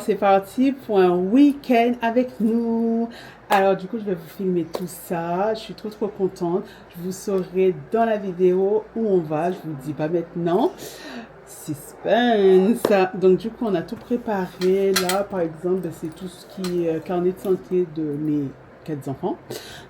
c'est parti pour un week-end avec nous. Alors du coup, je vais vous filmer tout ça. Je suis trop contente. Je vous saurai dans la vidéo où on va. Je vous dis pas maintenant. Suspense. Donc du coup, on a tout préparé. Là, par exemple, c'est tout ce qui est carnet de santé de mes 4 enfants.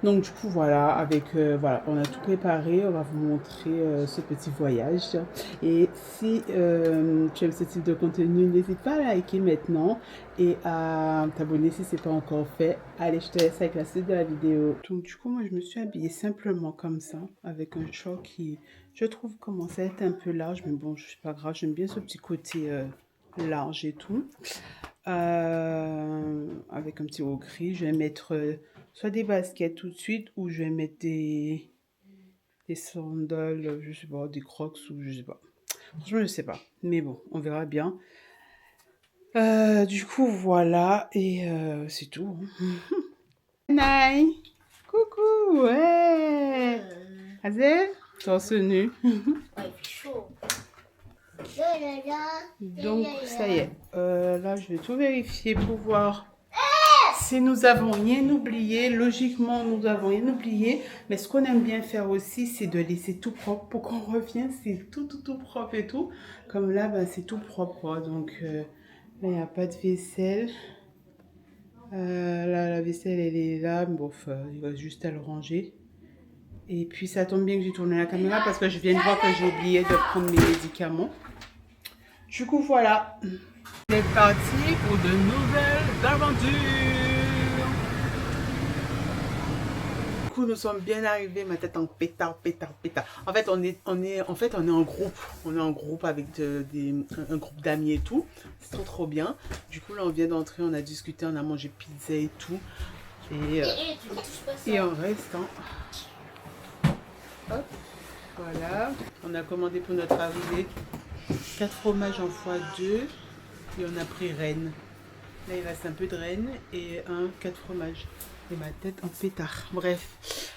Donc du coup voilà, avec voilà, on a tout préparé. On va vous montrer ce petit voyage. Et si tu aimes ce type de contenu, n'hésite pas à liker maintenant et à t'abonner si ce n'est pas encore fait. Allez, je te laisse avec la suite de la vidéo. Donc du coup, moi je me suis habillée simplement comme ça, avec un short qui, je trouve, commence à être un peu large, mais bon, c'est pas grave. J'aime bien ce petit côté large et tout. Avec un petit haut gris, je vais mettre soit des baskets tout de suite ou je vais mettre des sandales, je sais pas, des crocs ou je sais pas. Franchement, je sais pas. Mais bon, on verra bien. Du coup, voilà. Et c'est tout. Nai, coucou, ouais. Azel, torse nu. chaud. Donc, ça y est. Là, je vais tout vérifier pour voir si nous avons rien oublié. Logiquement, nous avons rien oublié. Mais ce qu'on aime bien faire aussi, c'est de laisser tout propre pour qu'on revienne. C'est tout propre et tout. Comme là, bah, c'est tout propre, quoi. Donc, là, il n'y a pas de vaisselle. Là, la vaisselle, elle est là. Bon, il va juste à le ranger. Et puis, ça tombe bien que j'ai tourné la caméra parce que je viens de voir que j'ai oublié de prendre mes médicaments. Du coup, voilà. On est parti pour de nouvelles aventures. Du coup, nous sommes bien arrivés, ma tête en pétard. En fait, on est en groupe. On est en groupe avec un groupe d'amis et tout. C'est trop bien. Du coup, là, on vient d'entrer, on a discuté, on a mangé pizza et tout. Et on reste, hein. Hop, voilà. On a commandé pour notre arrivée 4 fromages en x2 et on a pris Rennes. Là, il reste un peu de Rennes et 4 fromages. Et ma tête en pétard. Bref,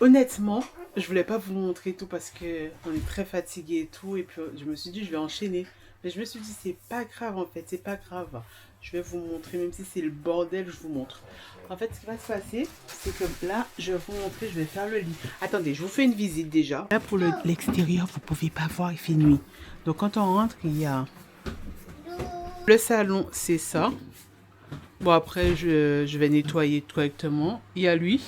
honnêtement, je voulais pas vous montrer tout parce que on est très fatigué et tout. Et puis, je me suis dit, je vais enchaîner. Mais je me suis dit, c'est pas grave en fait, c'est pas grave. Je vais vous montrer, même si c'est le bordel, je vous montre. En fait, ce qui va se passer, c'est que là, je vais vous montrer, je vais faire le lit. Attendez, je vous fais une visite déjà. Là, pour l'extérieur, vous pouvez pas voir, il fait nuit. Donc, quand on rentre, il y a le salon, c'est ça. Bon, après, je vais nettoyer correctement. Il y a lui.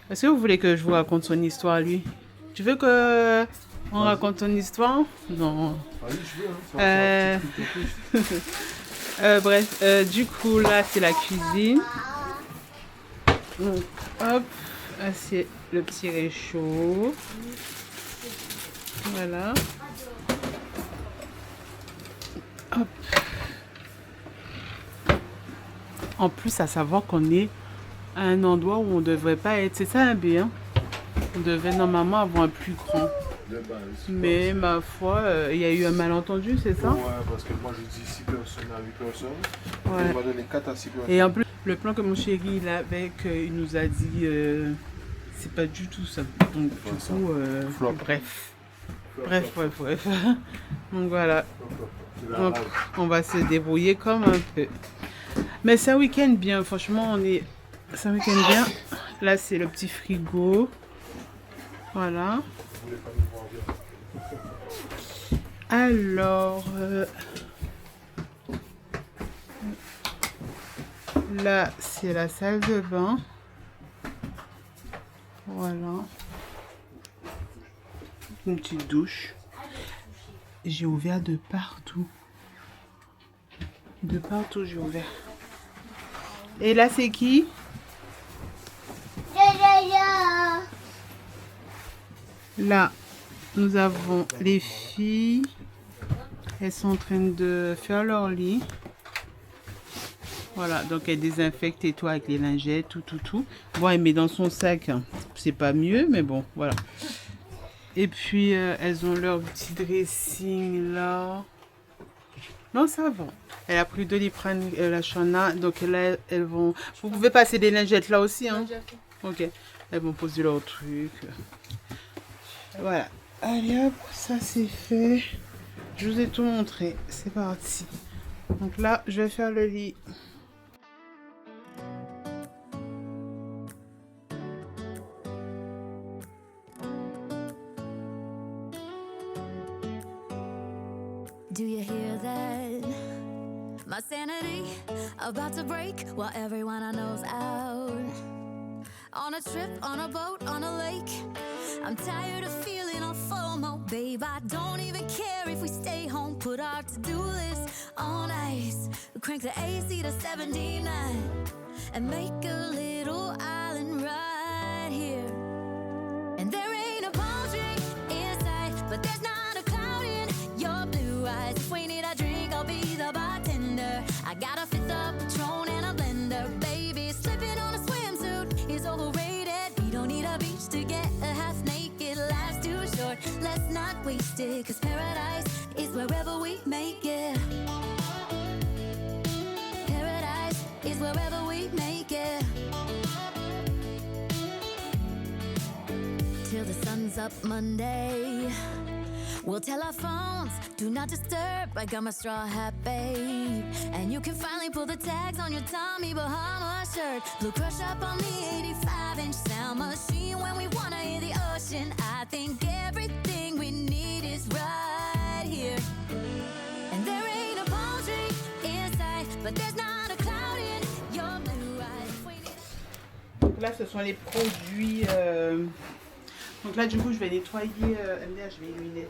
Est-ce que vous voulez que je vous raconte son histoire, lui? Tu veux que on raconte ton histoire? Non. Bref, du coup, là, c'est la cuisine. Donc, hop, là, c'est le petit réchaud. Voilà. Hop. En plus, à savoir qu'on est à un endroit où on ne devrait pas être. C'est ça un bien. On devait normalement avoir un plus grand. Mais ma foi, il y a eu un malentendu, c'est ça? Ouais, parce que moi je dis 6 personnes à 8 personnes. Ouais. Il m'a donné 4 à 6 personnes. Et en plus, le plan que mon chéri il avait, il nous a dit, c'est pas du tout ça. Donc, du coup, bref. Bref. Donc voilà. Donc, on va se débrouiller comme un peu. Mais c'est un week-end bien, franchement, c'est un week-end bien. Là, c'est le petit frigo. Voilà. Alors, là, c'est la salle de bain. Voilà. Une petite douche. J'ai ouvert de partout. De partout, j'ai ouvert. Et là, c'est qui? Là, nous avons les filles. Elles sont en train de faire leur lit. Voilà, donc elle désinfecte et tout avec les lingettes, tout. Bon, elle met dans son sac. C'est pas mieux, mais bon, voilà. Et puis, elles ont leur petit dressing là. Non, ça va. Elle a pris 2 Liprane, la Chana. Donc là, elles vont... Vous pouvez passer des lingettes là aussi, hein? Ok. Elles vont poser leur truc. Voilà. Allez hop, ça c'est fait. Je vous ai tout montré. C'est parti. Donc là, je vais faire le lit. Do you hear that? My sanity about to break while everyone I know's out. On a trip, on a boat, on a lake. I'm tired of feeling all FOMO, babe. I don't even care if we stay home. Put our to-do list on ice. Crank the AC to 79 and make a little island right here. And there ain't a palm tree in sight, but there's not a cloud in your blue eyes. If we need a drink, I'll be the bartender. I got a fifth of Patron and a blender, baby. Slipping on a swimsuit is overrated. We don't need a beach to get a half naked. Life's too short, let's not waste it. Cause paradise is wherever we make it. Paradise is wherever we make it. Till the sun's up Monday. We'll tell our phones, do not disturb. I got my straw hat, babe. And you can finally pull the tags on your Tommy Bahama shirt. Blue crush up on the 85-inch sound machine. When we wanna hear the ocean, I think everything we need is right here. And there ain't a palm tree in sight, but there's not a cloud in your blue eyes. Donc là, ce sont les produits. Donc là, du coup, je vais nettoyer. MDA, je vais illuminer.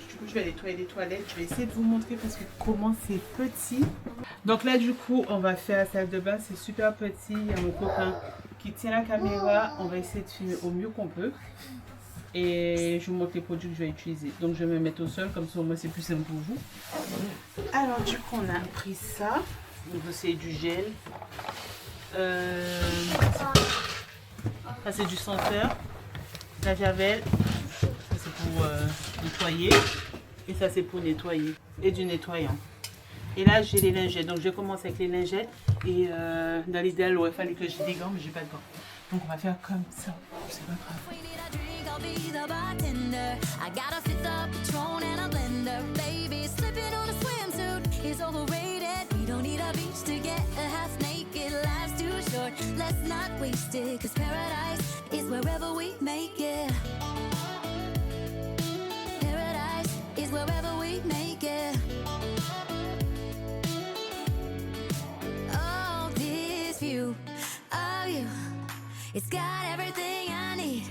Du coup, je vais nettoyer les toilettes. Je vais essayer de vous montrer parce que comment c'est petit. Donc là, du coup, on va faire la salle de bain. C'est super petit. Il y a mon copain qui tient la caméra. On va essayer de filmer au mieux qu'on peut. Et je vous montre les produits que je vais utiliser. Donc, je vais me mettre au sol. Comme ça, au moins, c'est plus simple pour vous. Alors, du coup, on a pris ça. Donc, c'est du gel. Ça, c'est du senteur. La javel, ça c'est pour nettoyer et ça c'est pour nettoyer et du nettoyant. Et là j'ai les lingettes, donc je vais commencer avec les lingettes et dans l'idéal il aurait fallu que j'ai des gants mais j'ai pas de gants. Donc on va faire comme ça, c'est pas grave. Let's not waste it, cause paradise is wherever we make it. Paradise is wherever we make it. Oh, this view of you, it's got everything I need.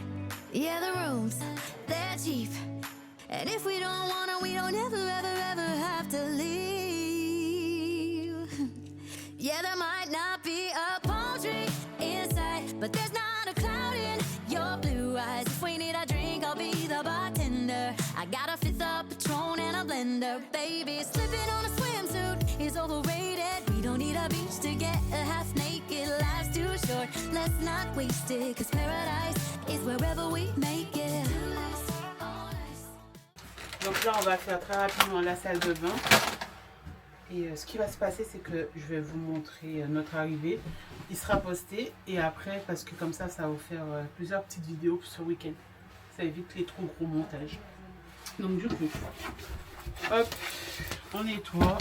Yeah, the rooms, they're cheap. And if we don't wanna, we don't ever, ever, ever have to leave. Yeah, there might not be a palm tree inside, but there's not a cloud in your blue eyes. If we need a drink, I'll be the bartender. I got a fifth of Patron and a blender, baby. Slipping on a swimsuit is overrated. We don't need a beach to get a half naked. Life's too short, let's not waste it. Cause paradise is wherever we make it. Donc là on va faire très rapidement la salle de bain. Et ce qui va se passer, c'est que je vais vous montrer notre arrivée. Il sera posté et après, parce que comme ça va vous faire plusieurs petites vidéos ce week-end. Ça évite les trop gros montages. Donc du coup, hop, on nettoie.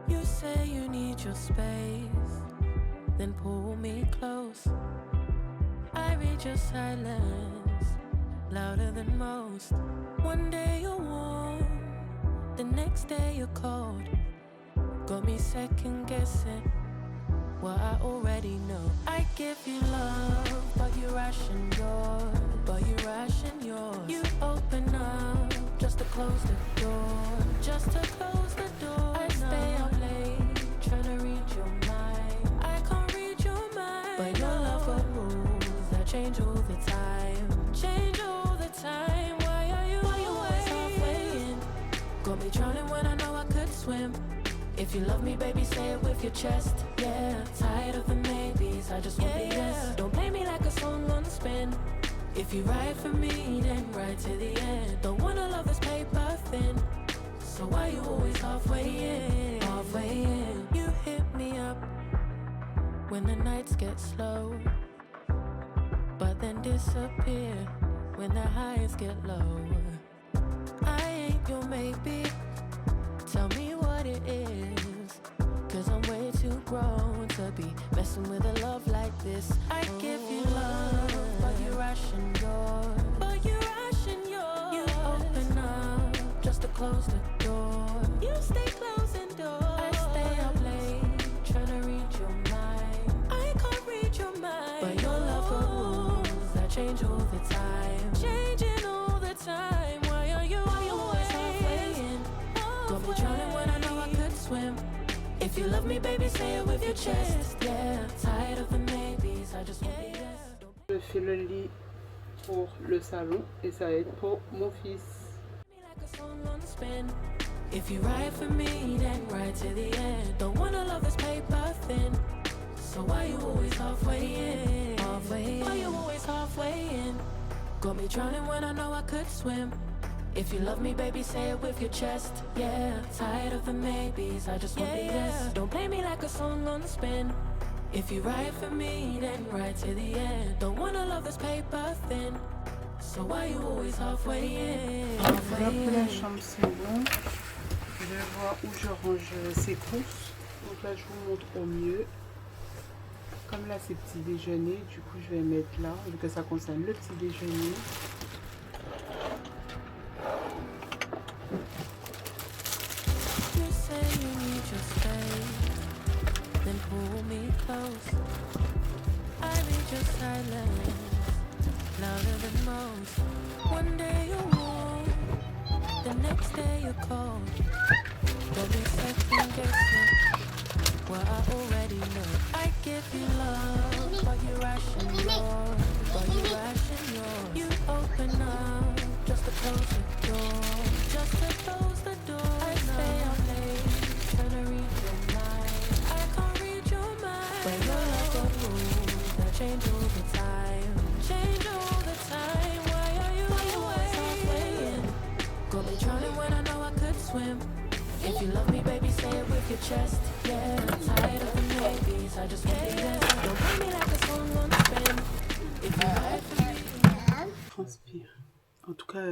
You say you need your space, then pull me close. I read your silence, louder than most. One day you're warm, the next day you're cold. Got me second guessing what I already know. I give you love, but you ration yours. You open up just to close the door. I stay up late, trying to read your mind. I can't read your mind, but your love got rules that change all the time. Why are you always halfway in? Got me drowning when I know I could swim. If you love me, baby, say it with your chest. Yeah, tired of the maybes, I just want the yes. Don't play me like a song on spin. If you ride for me, then ride to the end. Don't wanna love this paper thin. So why you always halfway in? You hit me up when the nights get slow, but then disappear when the highs get low. you maybe. Tell me what it is, 'cause I'm way too grown to be messing with a love like this. I give you love, but you rushing yours. You open up just to close the door. You stay closing doors. I stay up late trying to read your mind. I can't read your mind, but your love got rules that change all the time. Changing all the time. Why are you always halfway in? Got me drowning when I know I could swim. If you love me, baby, say it with your chest. Yeah, tired of the maybes. I just want the yes. Je fais le lit pour le salon et ça va être pour mon fils. Like a song on spin. If you ride for me, then ride to the end. Don't wanna love this paper thin. So why you always halfway in? Why you always halfway in? Got me drowning when I know I could swim. If you love me, baby, say it with your chest. Yeah, tired of the maybes. I just want the yes. Don't play me like a song on spin. If you ride for me, then ride to the end. Don't wanna love this paper thin. So why you always halfway in? Là pour la chambre c'est bon. Je vais voir où je range ses courses. Donc là je vous montre au mieux. Comme là c'est petit déjeuner, du coup je vais mettre là, vu que ça concerne le petit déjeuner. You say you need your space, then pull me close. I need your silence, louder than most. One day you're warm, the next day you're cold. Don't be second guessing what I already know. I give you love, but you ration yours. You open up just to close the door. Just to close the door. I stay up late, trying to read your mind. I can't read your mind, but your love got rules that change all the time. Change all the time. Why are you always halfway in? Got me drowning when I know I could swim. If you love me, baby, say it with your chest. Yeah, tired of the maybes. I just want the yes. Don't play me like a song on spin. If you ride for me. Transpire. En tout cas,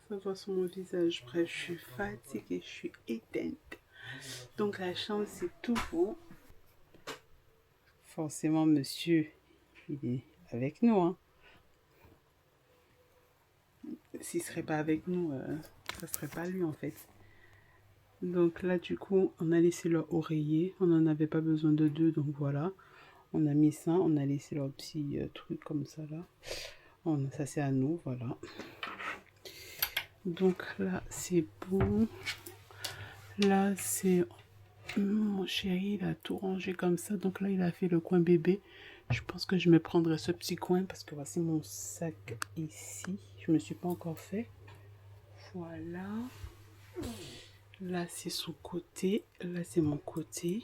ça voit sur mon visage. Bref, je suis fatiguée, je suis éteinte. Donc la chambre c'est tout bon. Forcément, monsieur, il est avec nous. Hein. S'il serait pas avec nous, ça serait pas lui en fait. Donc là, du coup, on a laissé leur oreiller. On n'en avait pas besoin de deux, donc voilà. On a mis ça, on a laissé leur petit truc comme ça là. Ça c'est à nous, voilà. Donc là, c'est bon. Là, c'est... Mon chéri, il a tout rangé comme ça. Donc là, il a fait le coin bébé. Je pense que je me prendrai ce petit coin parce que voici mon sac ici. Je me suis pas encore fait. Voilà. Là, c'est son côté. Là, c'est mon côté.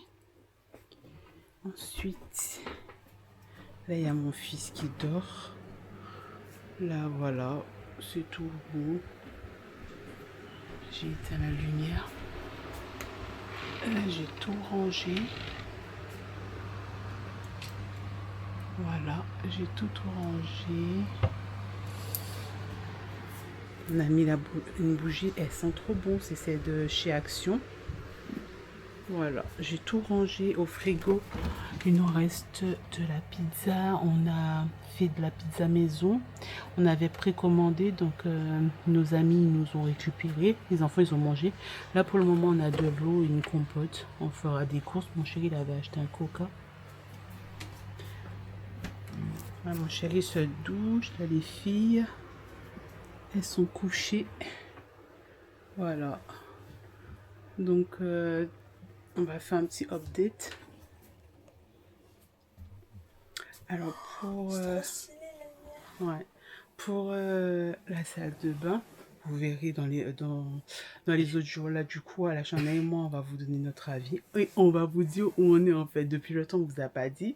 Ensuite, là, il y a mon fils qui dort. Là, voilà. C'est tout bon. J'ai éteint la lumière. Là, j'ai tout rangé. Voilà, j'ai tout rangé. On a mis une bougie, elle sent trop bon, c'est celle de chez Action. Voilà, j'ai tout rangé au frigo. Il nous reste de la pizza. On a fait de la pizza maison. On avait précommandé, donc nos amis nous ont récupéré. Les enfants, ils ont mangé. Là, pour le moment, on a de l'eau et une compote. On fera des courses. Mon chéri, il avait acheté un coca. Là, mon chéri se douche. Là, les filles, elles sont couchées. Voilà. Donc, on va faire un petit update. Alors pour la salle de bain, vous verrez dans les autres jours là, du coup, à la Chana et moi, on va vous donner notre avis. Et on va vous dire où on est en fait. Depuis le temps, on vous a pas dit.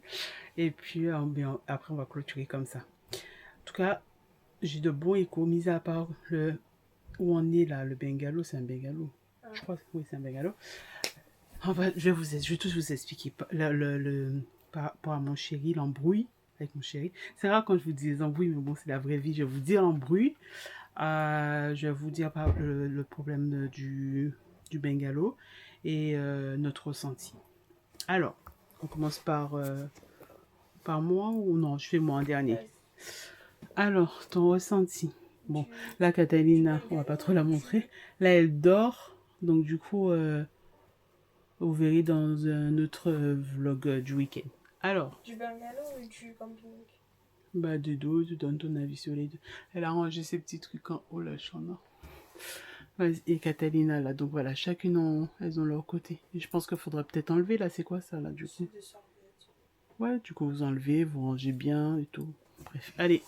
Et puis après, on va clôturer comme ça. En tout cas, j'ai de bons échos, mis à part où on est là, le bungalow, c'est un bungalow. Je crois que oui, c'est un bungalow. Je vais tous vous expliquer par rapport à mon chéri, l'embrouille avec mon chéri. C'est rare quand je vous dis les embrouilles, mais bon, c'est la vraie vie. Je vais vous dire l'embrouille. Je vais vous dire le problème du bungalow et notre ressenti. Alors, on commence par moi ou non? Je fais moi en dernier. Alors, ton ressenti. Bon, là, Catalina, on va pas trop la montrer. Là, elle dort. Donc, du coup, vous verrez dans un autre vlog du week-end. Alors. Du bungalow ou du camping? Bah, des deux, tu donnes ton avis sur les deux. Elle a rangé ses petits trucs en haut, là, chambre. Et Catalina, là. Donc, voilà, chacune, elles ont leur côté. Et je pense qu'il faudrait peut-être enlever, là. C'est quoi ça, là, du coup? Des serviettes. Ouais, du coup, vous enlevez, vous rangez bien et tout. Bref, allez.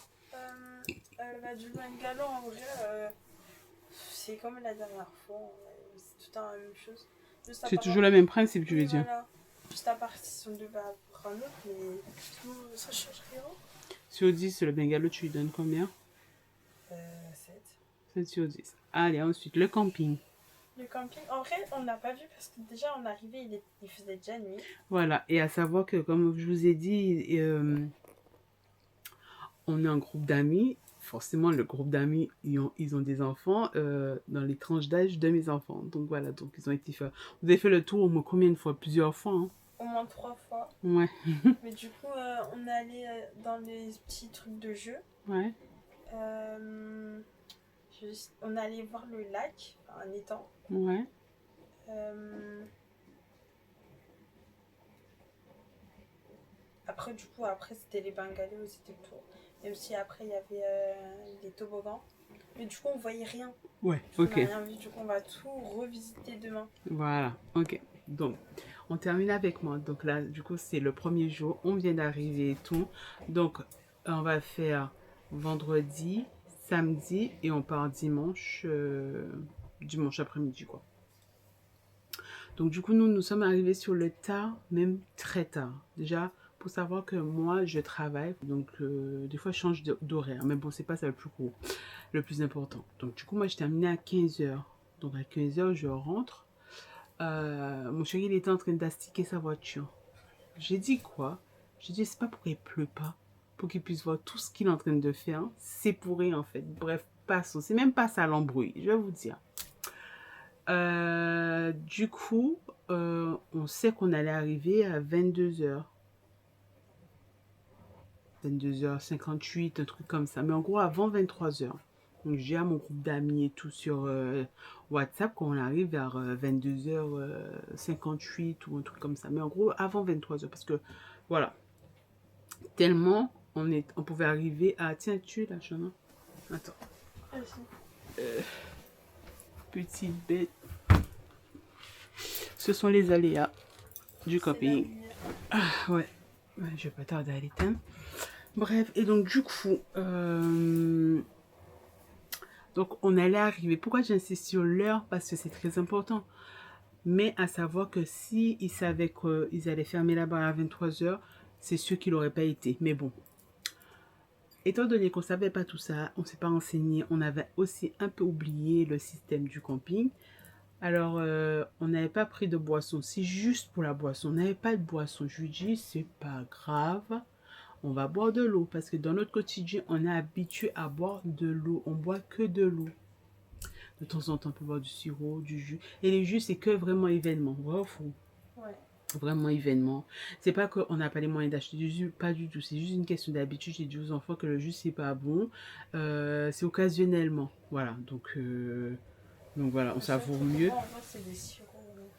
Du bungalow, en vrai, c'est comme la dernière fois. C'est tout le temps la même chose. C'est toujours le même principe, tu veux dire? Voilà. Juste à part si on devait apprendre un autre, mais sinon, ça change rien. Sur 10, le bungalow, tu lui donnes combien? 7. 7 sur 10. Allez, ensuite, le camping. Le camping, en vrai, on n'a pas vu parce que déjà, on est arrivé, il faisait déjà nuit. Voilà, et à savoir que, comme je vous ai dit, on est un groupe d'amis. Forcément, le groupe d'amis, ils ont des enfants dans les tranches d'âge de mes enfants. Donc voilà, donc ils ont été faire. Vous avez fait le tour au moins combien de fois? Plusieurs fois, hein? Au moins 3 fois. Ouais. Mais du coup, on est allé dans les petits trucs de jeu. Ouais. On est allé voir le lac, enfin, un étang. Ouais. Après, du coup, c'était les bungalows, c'était le tour. Même si après, il y avait des toboggans. Mais du coup, on voyait rien. Ouais, On ok. n'a rien vu, du coup, on va tout revisiter demain. Voilà, ok. Donc, on termine avec moi. Donc là, du coup, c'est le premier jour. On vient d'arriver et tout. Donc, on va faire vendredi, samedi et on part dimanche, dimanche après-midi, quoi. Donc, du coup, nous sommes arrivés sur le tard, même très tard. Déjà, pour savoir que moi, je travaille. Donc, des fois, je change d'horaire. Mais bon, c'est pas ça le plus gros, le plus important. Donc, du coup, moi, je terminais à 15h. Donc, à 15h, je rentre. Mon chéri, il était en train d'astiquer sa voiture. J'ai dit quoi? J'ai dit, c'est pas pour qu'il pleut pas, pour qu'il puisse voir tout ce qu'il est en train de faire. C'est pour rien, en fait. Bref, passons. C'est même pas ça l'embrouille, je vais vous dire. Du coup, on sait qu'on allait arriver à 22h. 22h58, un truc comme ça. Mais en gros, avant 23h. Donc, j'ai à mon groupe d'amis et tout sur WhatsApp qu'on arrive vers 22h58 ou un truc comme ça. Mais en gros, avant 23h. Parce que, voilà. Tellement, on pouvait arriver à... Tiens, tu es là, Chana. Attends. Petite bête. Ce sont les aléas du camping. Ah, ouais. Je vais pas tarder à l'éteindre. Bref, et donc du coup... Donc, on allait arriver. Pourquoi j'insiste sur l'heure? Parce que c'est très important. Mais à savoir que si ils savaient qu'ils allaient fermer là-bas à 23h, c'est sûr qu'il n'aurait pas été. Mais bon. Étant donné qu'on ne savait pas tout ça, on ne s'est pas renseigné, on avait aussi un peu oublié le système du camping. Alors, on n'avait pas pris de boisson. C'est juste pour la boisson. On n'avait pas de boisson. Je lui dis, c'est pas grave. On va boire de l'eau parce que dans notre quotidien, on est habitué à boire de l'eau. On boit que de l'eau. De temps en temps, on peut boire du sirop, du jus. Et les jus, c'est que vraiment événement. Vrai ou faux? Ouais. Vraiment événement. C'est pas qu'on n'a pas les moyens d'acheter du jus, pas du tout. C'est juste une question d'habitude. J'ai dit aux enfants que le jus, c'est pas bon. C'est occasionnellement. Voilà. Donc voilà, on savoure mieux. En vrai, c'est des sirops.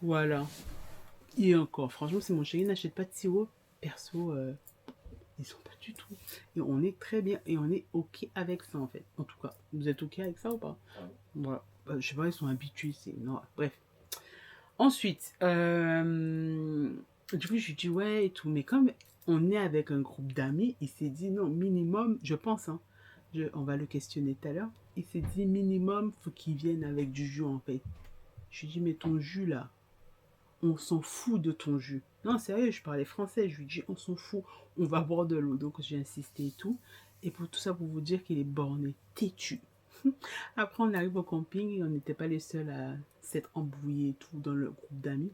Voilà. Et encore, franchement, si mon chéri n'achète pas de sirop, perso... ils sont pas du tout. Et on est très bien. Et on est OK avec ça, en fait. En tout cas, vous êtes OK avec ça ou pas? Voilà. Je sais pas, ils sont habitués. Non, bref. Ensuite, du coup, je lui dis ouais et tout. Mais comme on est avec un groupe d'amis, il s'est dit non, minimum, je pense, hein, on va le questionner tout à l'heure. Il s'est dit minimum, faut qu'il vienne avec du jus, en fait. Je lui dis, mais ton jus, là, on s'en fout de ton jus. Non, sérieux, je parlais français. Je lui dis, on s'en fout, on va boire de l'eau. Donc, j'ai insisté et tout. Et pour tout ça, pour vous dire qu'il est borné, têtu. Après, on arrive au camping et on n'était pas les seuls à s'être embrouillés et tout dans le groupe d'amis.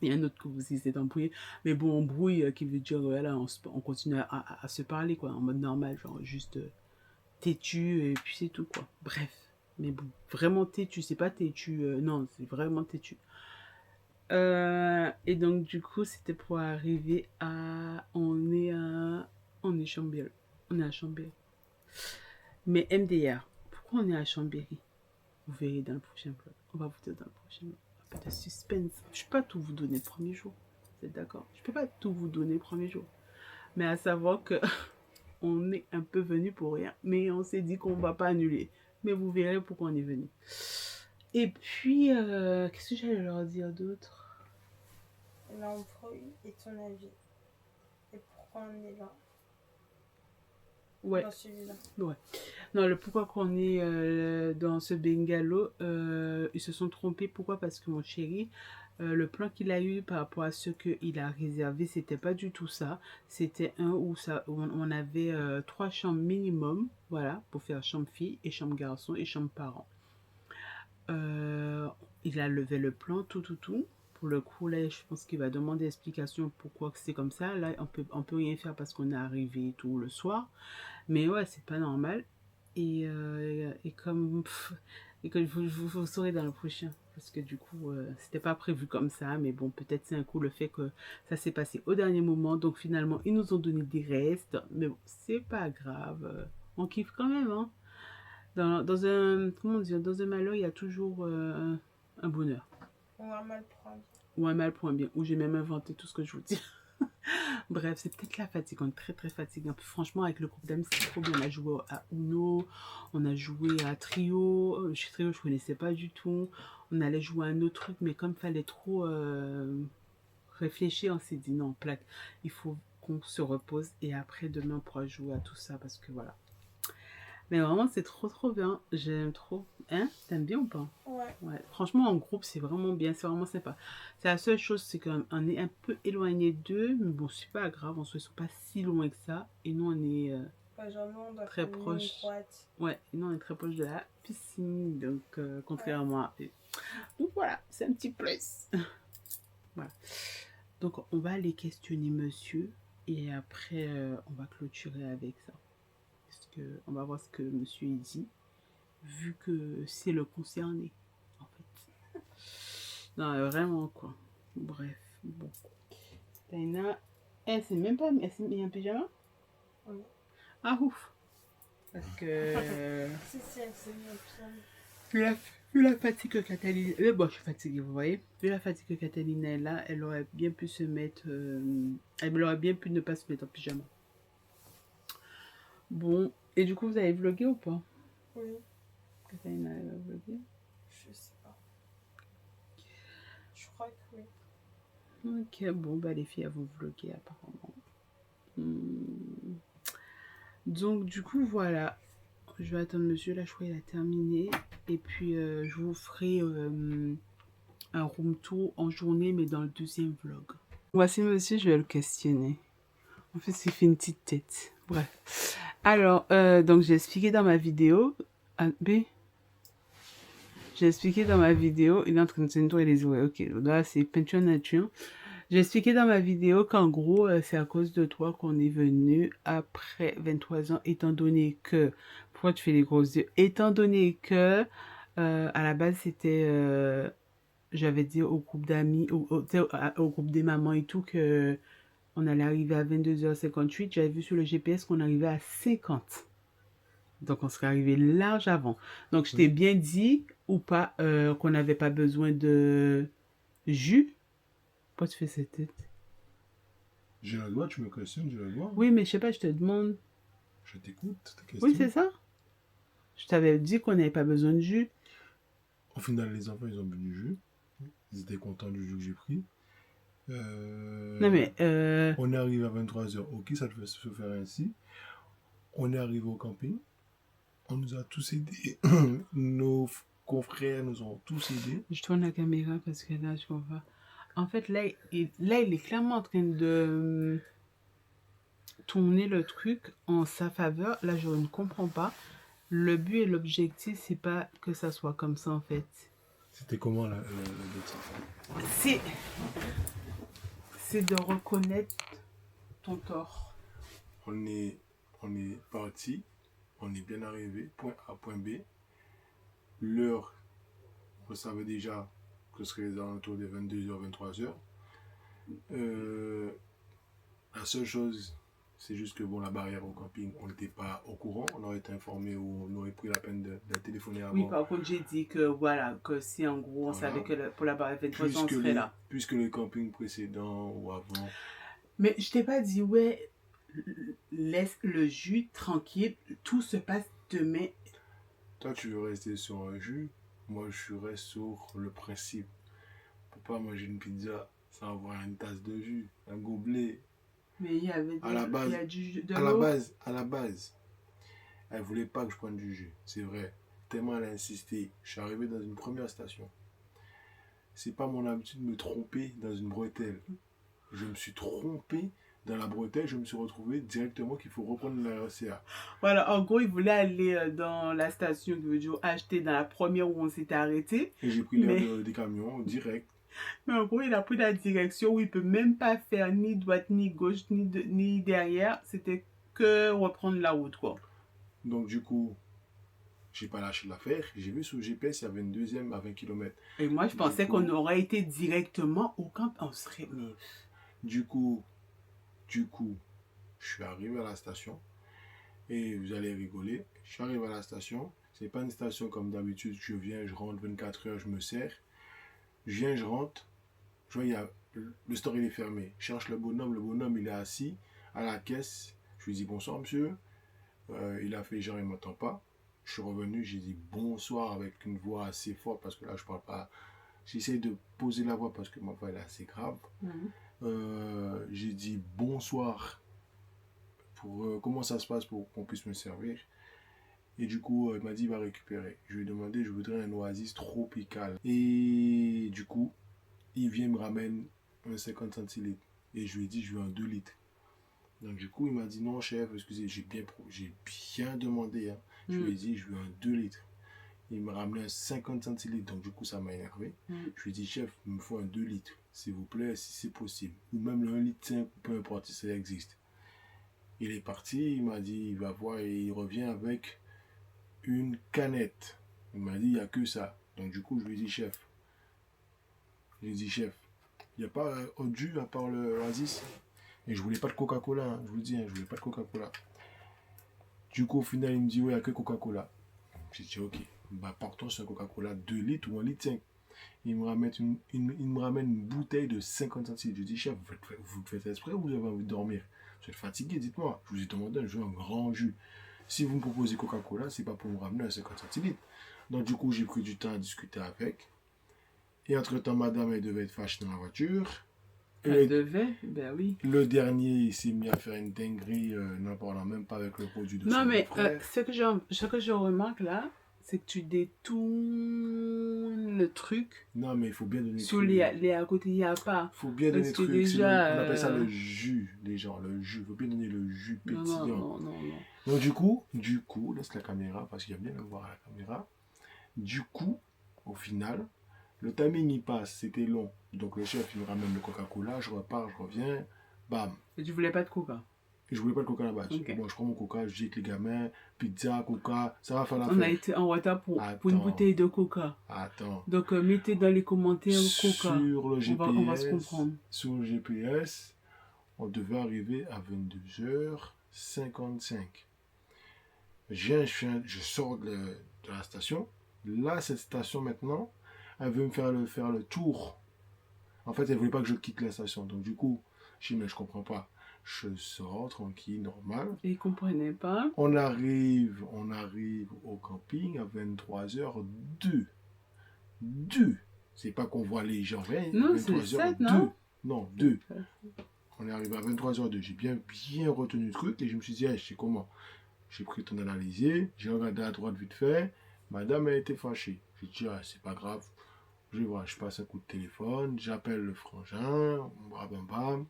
Il y a un autre que vous s'est embrouillé. Mais bon, embrouille qui veut dire, voilà, on continue à se parler, quoi, en mode normal, genre juste têtu et puis c'est tout quoi. Bref, mais bon, vraiment têtu, c'est pas têtu, non, c'est vraiment têtu. Et donc du coup, c'était pour arriver à, on est à Chambéry, on est à Chambéry. Mais MDR, pourquoi on est à Chambéry? Vous verrez dans le prochain vlog. On va vous dire dans le prochain vlog. Un peu de suspense. Je peux pas tout vous donner le premier jour. Vous êtes d'accord? Je peux pas tout vous donner le premier jour. Mais à savoir que on est un peu venu pour rien. Mais on s'est dit qu'on va pas annuler. Mais vous verrez pourquoi on est venu. Et puis, qu'est-ce que j'allais leur dire d'autre? L'embrouille et ton avis. Et pourquoi on est là? Ouais. Dans celui-là. Ouais. Non, le pourquoi qu'on est dans ce bungalow, ils se sont trompés. Pourquoi? Parce que mon chéri, le plan qu'il a eu par rapport à ce qu'il a réservé, c'était pas du tout ça. C'était un où on avait 3 chambres minimum, voilà, pour faire chambre fille et chambre garçon et chambre parents. Il a levé le plan, tout. Pour le coup, là, je pense qu'il va demander explication pourquoi c'est comme ça. Là, on peut rien faire parce qu'on est arrivé tout le soir. Mais ouais, c'est pas normal. Et comme vous saurez dans le prochain. Parce que du coup, c'était pas prévu comme ça. Mais bon, peut-être c'est un coup le fait que ça s'est passé au dernier moment. Donc finalement, ils nous ont donné des restes. Mais bon, c'est pas grave. On kiffe quand même, hein. Dans un, comment dire, dans un malheur, il y a toujours un bonheur. Ou un mal pour un bien. Ou un mal pour un bien. Ou j'ai même inventé tout ce que je vous dis. Bref, c'est peut-être la fatigue. On est très fatigué. Franchement, avec le groupe d'amis, c'était trop bien. On a joué à Uno, on a joué à Trio. Trio, je connaissais pas du tout. On allait jouer à un autre truc, mais comme il fallait trop réfléchir, on s'est dit non, plaque. Il faut qu'on se repose et après, demain, on pourra jouer à tout ça parce que voilà. Mais vraiment, c'est trop bien. J'aime trop. Hein? T'aimes bien ou pas? Ouais. Franchement, en groupe, c'est vraiment bien. C'est vraiment sympa. C'est la seule chose, c'est qu'on est un peu éloigné d'eux. Mais bon, c'est pas grave. On ne sont pas si loin que ça. Et nous, on est très proche. Ouais, et nous, on est très proche de la piscine. Donc, contrairement à eux. Donc, voilà. C'est un petit plus. Voilà. Donc, on va aller questionner monsieur. Et après, on va clôturer avec ça. On va voir ce que monsieur dit, vu que c'est le concerné, en fait. Non, vraiment, quoi. Bref, bon. Taina, elle s'est même pas elle s'est mis un pyjama? Oui. Ah, ouf. Parce que... Si, elle s'est mis un pyjama. Vu la fatigue que Catalina... bon, je suis fatiguée, vous voyez. Vu la fatigue que Catalina est là, elle aurait bien pu se mettre... elle aurait bien pu ne pas se mettre en pyjama. Bon, et du coup, vous avez vlogué ou pas? Oui. Catalina, elle va vlogger? Je sais pas. Je crois que oui. Ok, bon, bah les filles, elles vont vlogger apparemment. Donc, du coup, voilà. Je vais attendre monsieur, là, je crois qu'il a terminé. Et puis, je vous ferai un room tour en journée, mais dans le deuxième vlog. Voici monsieur, je vais le questionner. En fait, il fait une petite tête. Bref. Alors, donc j'ai expliqué dans ma vidéo. J'ai expliqué dans ma vidéo. Il est en train de se nettoyer les yeux. Ok, là c'est peinture nature. J'ai expliqué dans ma vidéo qu'en gros, c'est à cause de toi qu'on est venu après 23 ans, étant donné que. Pourquoi tu fais les gros yeux? Étant donné que, à la base, c'était. J'avais dit au groupe d'amis, au groupe des mamans et tout, que. On allait arriver à 22h58. J'avais vu sur le GPS qu'on arrivait à 50. Donc, on serait arrivé large avant. Donc, je t'ai bien dit ou pas qu'on n'avait pas besoin de jus. Pourquoi tu fais cette tête? J'ai le droit, tu me questionnes, j'ai le droit. Oui, mais je sais pas, je te demande. Je t'écoute, ta question. Oui, c'est ça. Je t'avais dit qu'on n'avait pas besoin de jus. Au final, les enfants, ils ont bu du jus. Ils étaient contents du jus que j'ai pris. Non mais on est arrivé à 23h, ok, ça devait se faire ainsi. On est arrivé au camping, on nous a tous aidés. Nos confrères nous ont tous aidés. Je tourne la caméra parce que là je vois pas. En fait là il est clairement en train de tourner le truc en sa faveur. Là je ne comprends pas. Le but et l'objectif c'est pas que ça soit comme ça en fait. C'était comment la c'est de reconnaître ton tort. On est parti On est bien arrivé, point A, point B. L'heure, on savait déjà que ce serait dans autour des 22h, 23h. La seule chose, c'est juste que bon, la barrière au camping, on n'était pas au courant. On aurait été informé ou on aurait pris la peine de téléphoner avant. Oui, par contre, j'ai dit que voilà, que si en gros on Voilà. savait que pour la barrière 23 on serait là. Puisque le camping précédent ou avant. Mais je t'ai pas dit, ouais, laisse le jus tranquille, tout se passe demain. Toi, tu veux rester sur un jus. Moi, je reste sur le principe. Pour pas manger une pizza sans avoir une tasse de jus, un gobelet. Mais il y avait À la base, il y a du jus de à l'eau. la base, elle voulait pas que je prenne du jus. C'est vrai. Tellement elle a insisté. Je suis arrivé dans une première station. C'est pas mon habitude de me tromper dans une bretelle. Je me suis trompé dans la bretelle. Je me suis retrouvé directement qu'il faut reprendre la RCA. Voilà, en gros, il voulait aller dans la station qui veut dire acheter dans la première où on s'était arrêté. Et j'ai pris l'air des camions direct. Mais en gros, il a pris la direction où il peut même pas faire ni droite, ni gauche, ni derrière. C'était que reprendre la route, quoi. Donc, du coup, j'ai pas lâché l'affaire. J'ai vu sur le GPS, il y avait une deuxième à 20 km. Et moi, je pensais qu'on aurait été directement au camp. On serait... Mais... Du coup, je suis arrivé à la station. Et vous allez rigoler. Je suis arrivé à la station. C'est pas une station comme d'habitude. Je viens, je rentre 24 heures, je me sers. Je viens, je rentre. Je vois, le store il est fermé. Je cherche le bonhomme il est assis à la caisse. Je lui dis bonsoir monsieur. Il a fait genre il m'entend pas. Je suis revenu, j'ai dit bonsoir avec une voix assez forte parce que là je parle pas. J'essaie de poser la voix parce que ma voix elle est assez grave. J'ai dit bonsoir pour comment ça se passe pour qu'on puisse me servir. Et du coup, il m'a dit, il va récupérer. Je lui ai demandé, je voudrais un oasis tropical. Et du coup, il vient me ramène un 50 centilitres. Et je lui ai dit, je veux un 2 litres. Donc du coup, il m'a dit, non chef, excusez, j'ai bien demandé. Hein. Je lui ai dit, je veux un 2 litres. Il me ramenait un 50 centilitres. Donc du coup, ça m'a énervé. Je lui ai dit, chef, il me faut un 2 litres, s'il vous plaît, si c'est possible. Ou même le 1 litre 5, peu importe si ça existe. Il est parti, il m'a dit, il va voir et il revient avec une canette. Il m'a dit, il n'y a que ça. Donc du coup, je lui ai dit, chef, il n'y a pas autre jus à part le Oasis. Et je voulais pas de Coca-Cola, hein, je vous le dis, hein, je voulais pas de Coca-Cola. Du coup, au final, il me dit, ouais, il n'y a que Coca-Cola. J'ai dit, ok, bah partons sur un Coca-Cola 2 litres ou 1 litre 5. Il me ramène une bouteille de 50 centilitres. Je dis, chef, vous faites exprès ou vous avez envie de dormir? Vous êtes fatigué, dites-moi. Je vous ai demandé un grand jus. Si vous me proposez Coca-Cola, c'est pas pour me ramener un 50 centilitres. Donc du coup, j'ai pris du temps à discuter avec. Et entre-temps, madame, elle devait être fâchée dans la voiture. Elle devait? Ben oui. Le dernier, il s'est mis à faire une dinguerie, n'en parlant même pas avec le produit de son frère. Ce que je remarque là, c'est que tu détournes le truc. Non, mais il faut bien donner sur les à côté, il n'y a pas. Il faut bien donner le truc. Déjà, on appelle ça le jus, les gens, le jus. Il faut bien donner le jus pétillant. Non. Donc du coup, laisse la caméra, parce qu'il y a bien à voir à la caméra. Du coup, au final, le timing il passe, c'était long. Donc le chef il me ramène le Coca-Cola, je repars, je reviens, bam. Et tu voulais pas de Coca? Et je voulais pas de Coca à la base. Okay. Bon, je prends mon Coca, je dis avec les gamins, pizza, Coca, ça va faire la On a été en retard pour une bouteille de Coca. Attends. Donc mettez dans les commentaires Coca. Sur le GPS, on va se comprendre. Sur le GPS, on devait arriver à 22h55. Je sors de la station. Là, cette station maintenant, elle veut me faire le tour. En fait, elle voulait pas que je quitte la station. Donc du coup, je dis mais je comprends pas. Je sors tranquille, normal. Et il comprenait pas. On arrive au camping à 23h02. 2. C'est pas qu'on voit les gens. Non, c'est 7, non? Non, 2. On est arrivé à 23h02. J'ai bien retenu le truc et je me suis dit, je sais comment. J'ai pris le temps d'analyser. J'ai regardé à droite vite fait. Madame a été fâchée. J'ai dit, c'est pas grave. Je passe un coup de téléphone. J'appelle le frangin. Bam.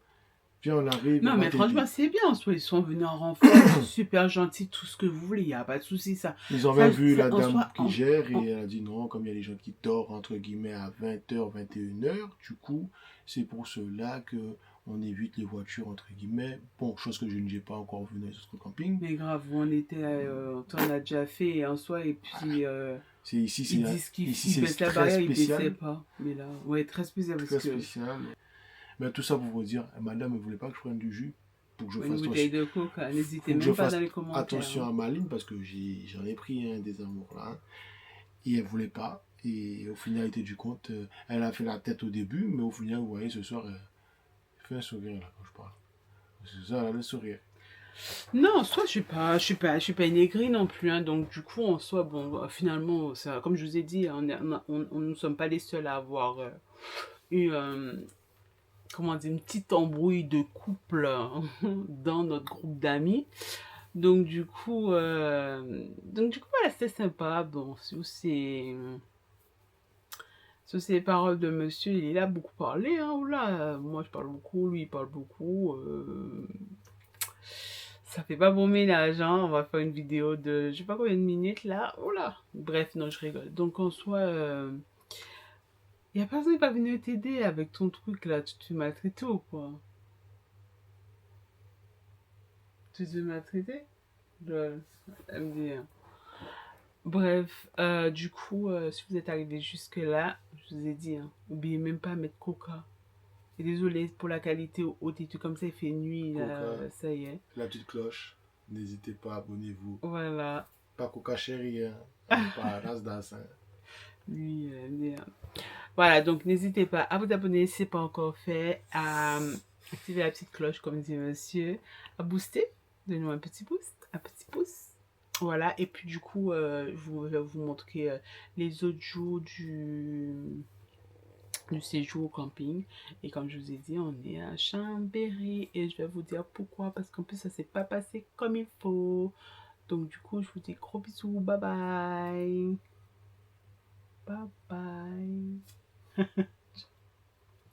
Puis on arrive. Non, mais franchement, c'est bien. Ils sont venus en renfort. Super gentil, tout ce que vous voulez. Il n'y a pas de souci, ça. Ils ont même vu la dame qui gère et elle a dit non, comme il y a des gens qui dorment entre guillemets à 20h, 21h. Du coup, c'est pour cela que on évite les voitures, entre guillemets. Bon, chose que je n'ai pas encore vu dans les autres campings. Mais grave, on était, on a déjà fait en soi, et puis C'est ici, ils disent qu'ils baissent la très barrière, ils spécial. baissaient pas. Mais là, ouais, très spécial parce Très que spécial. Mais tout ça pour vous dire, madame ne voulait pas que je prenne du jus. Pour que je une fasse bouteille de coke, n'hésitez faut que même je pas fasse dans les commentaires. attention à ma ligne parce que j'en ai pris un des amours là. Et elle voulait pas. Et au finalité du compte, elle a fait la tête au début, mais au final, vous voyez, ce soir, elle fait un sourire là quand je parle. Ce soir, elle a le sourire. Non, en soi, je suis pas une aigrie non plus, hein, donc du coup, en soi, bon, finalement, ça, comme je vous ai dit, on ne sommes pas les seuls à avoir eu, comment dire, une petite embrouille de couple dans notre groupe d'amis. Donc du coup, voilà, c'était sympa. Bon, sous ces paroles de monsieur, il a beaucoup parlé, hein, oula, moi je parle beaucoup, lui il parle beaucoup. Ça fait pas bon ménage, hein. On va faire une vidéo de je sais pas combien de minutes là. Oula. Bref, non, je rigole. Donc en soi, y a personne qui va venir t'aider avec ton truc là. Tu te fais maltraiter ou quoi? Tu te fais maltraiter? Lol. MD. Bref, du coup, si vous êtes arrivé jusque là, je vous ai dit, hein, n'oubliez même pas de mettre coca. Et désolé pour la qualité au titre comme ça, il fait nuit, là, ça y est. La petite cloche, n'hésitez pas, abonnez-vous. Voilà. Pas coca chérie, hein. Pas Nasdaq, hein. Lui, voilà, donc n'hésitez pas à vous abonner si ce n'est pas encore fait, à activer la petite cloche comme dit monsieur, à booster, donnez-nous un petit boost, un petit pouce. Voilà, et puis du coup, je vais vous montrer les autres jours du séjour au camping. Et comme je vous ai dit, on est à Chambéry. Et je vais vous dire pourquoi. Parce qu'en plus, ça s'est pas passé comme il faut. Donc du coup, je vous dis gros bisous. Bye bye. Bye bye.